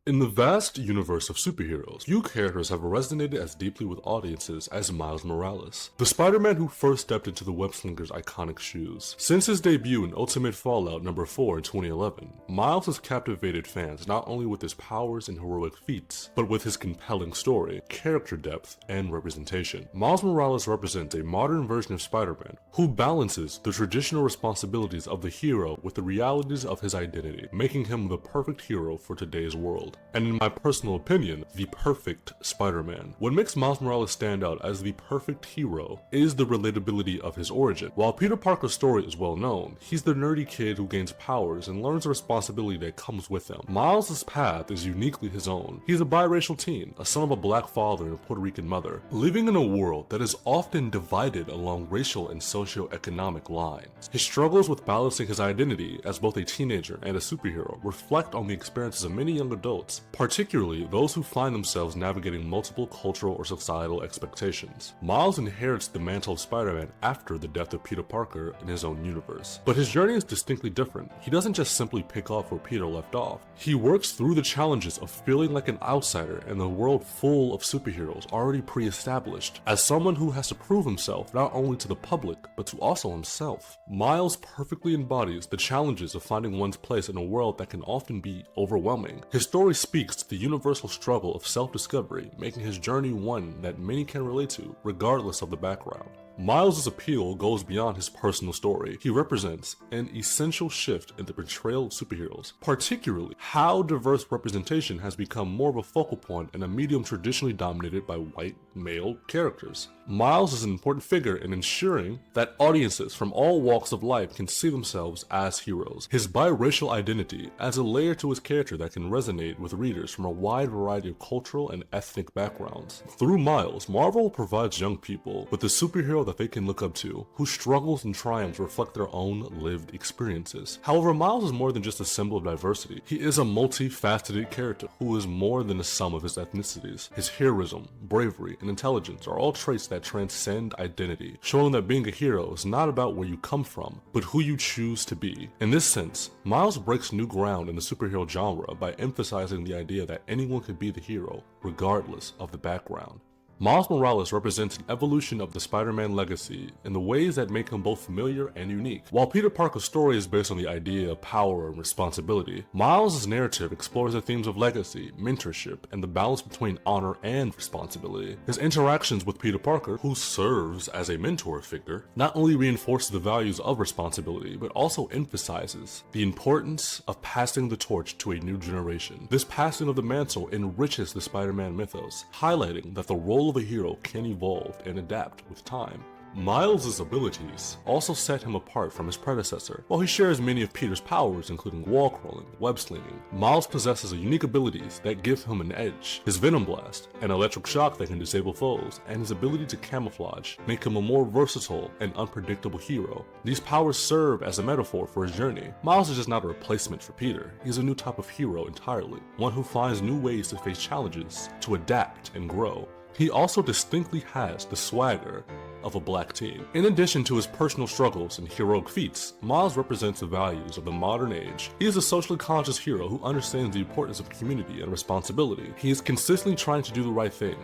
In the vast universe of superheroes, few characters have resonated as deeply with audiences as Miles Morales, the Spider-Man who first stepped into the web-slinger's iconic shoes. Since his debut in Ultimate Fallout number 4 in 2011, Miles has captivated fans not only with his powers and heroic feats, but with his compelling story, character depth, and representation. Miles Morales represents a modern version of Spider-Man who balances the traditional responsibilities of the hero with the realities of his identity, making him the perfect hero for today's world. And in my personal opinion, the perfect Spider-Man. What makes Miles Morales stand out as the perfect hero is the relatability of his origin. While Peter Parker's story is well known, he's the nerdy kid who gains powers and learns the responsibility that comes with him. Miles' path is uniquely his own. He's a biracial teen, a son of a black father and a Puerto Rican mother, living in a world that is often divided along racial and socio-economic lines. His struggles with balancing his identity as both a teenager and a superhero reflect on the experiences of many young adults, particularly those who find themselves navigating multiple cultural or societal expectations. Miles inherits the mantle of Spider-Man after the death of Peter Parker in his own universe. But his journey is distinctly different. He doesn't just simply pick off where Peter left off. He works through the challenges of feeling like an outsider in a world full of superheroes already pre-established, as someone who has to prove himself not only to the public, but to also himself. Miles perfectly embodies the challenges of finding one's place in a world that can often be overwhelming. His story speaks to the universal struggle of self-discovery, making his journey one that many can relate to, regardless of the background. Miles' appeal goes beyond his personal story. He represents an essential shift in the portrayal of superheroes, particularly how diverse representation has become more of a focal point in a medium traditionally dominated by white male characters. Miles is an important figure in ensuring that audiences from all walks of life can see themselves as heroes. His biracial identity adds a layer to his character that can resonate with readers from a wide variety of cultural and ethnic backgrounds. Through Miles, Marvel provides young people with a superhero that they can look up to, whose struggles and triumphs reflect their own lived experiences. However, Miles is more than just a symbol of diversity. He is a multifaceted character who is more than the sum of his ethnicities. His heroism, bravery, and intelligence are all traits that transcend identity, showing that being a hero is not about where you come from, but who you choose to be. In this sense, Miles breaks new ground in the superhero genre by emphasizing the idea that anyone could be the hero, regardless of the background. Miles Morales represents an evolution of the Spider-Man legacy in the ways that make him both familiar and unique. While Peter Parker's story is based on the idea of power and responsibility, Miles' narrative explores the themes of legacy, mentorship, and the balance between honor and responsibility. His interactions with Peter Parker, who serves as a mentor figure, not only reinforces the values of responsibility, but also emphasizes the importance of passing the torch to a new generation. This passing of the mantle enriches the Spider-Man mythos, highlighting that the role of a hero can evolve and adapt with time. Miles' abilities also set him apart from his predecessor. While he shares many of Peter's powers, including wall crawling, web slinging, Miles possesses unique abilities that give him an edge. His Venom Blast, an electric shock that can disable foes, and his ability to camouflage make him a more versatile and unpredictable hero. These powers serve as a metaphor for his journey. Miles is just not a replacement for Peter. He's a new type of hero entirely, one who finds new ways to face challenges, to adapt and grow. He also distinctly has the swagger of a black teen. In addition to his personal struggles and heroic feats, Miles represents the values of the modern age. He is a socially conscious hero who understands the importance of community and responsibility. He is consistently trying to do the right thing,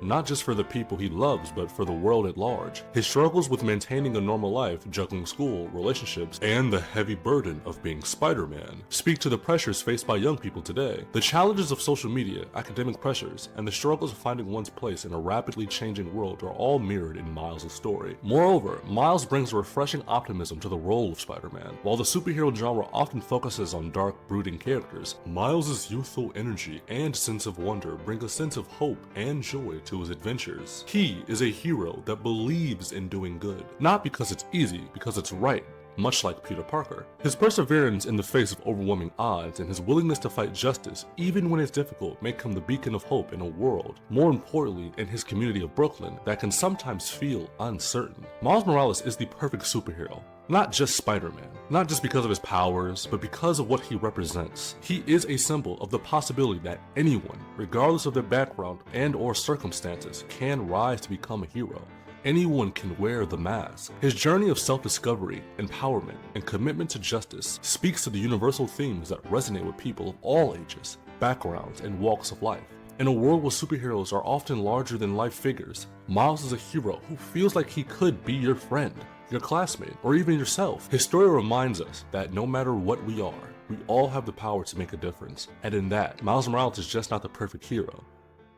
not just for the people he loves, but for the world at large. His struggles with maintaining a normal life, juggling school, relationships, and the heavy burden of being Spider-Man speak to the pressures faced by young people today. The challenges of social media, academic pressures, and the struggles of finding one's place in a rapidly changing world are all mirrored in Miles' story. Moreover, Miles brings a refreshing optimism to the role of Spider-Man. While the superhero genre often focuses on dark, brooding characters, Miles' youthful energy and sense of wonder bring a sense of hope and joy to his adventures. He is a hero that believes in doing good, not because it's easy, because it's right, much like Peter Parker. His perseverance in the face of overwhelming odds and his willingness to fight justice, even when it's difficult, make him the beacon of hope in a world, more importantly in his community of Brooklyn, that can sometimes feel uncertain. Miles Morales is the perfect superhero. Not just Spider-Man, not just because of his powers, but because of what he represents. He is a symbol of the possibility that anyone, regardless of their background and or circumstances, can rise to become a hero. Anyone can wear the mask. His journey of self-discovery, empowerment, and commitment to justice speaks to the universal themes that resonate with people of all ages. backgrounds, and walks of life. In a world where superheroes are often larger than life figures, Miles is a hero who feels like he could be your friend, your classmate, or even yourself. His story reminds us that no matter what we are, we all have the power to make a difference. And in that, Miles Morales is just not the perfect hero,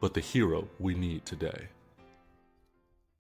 but the hero we need today.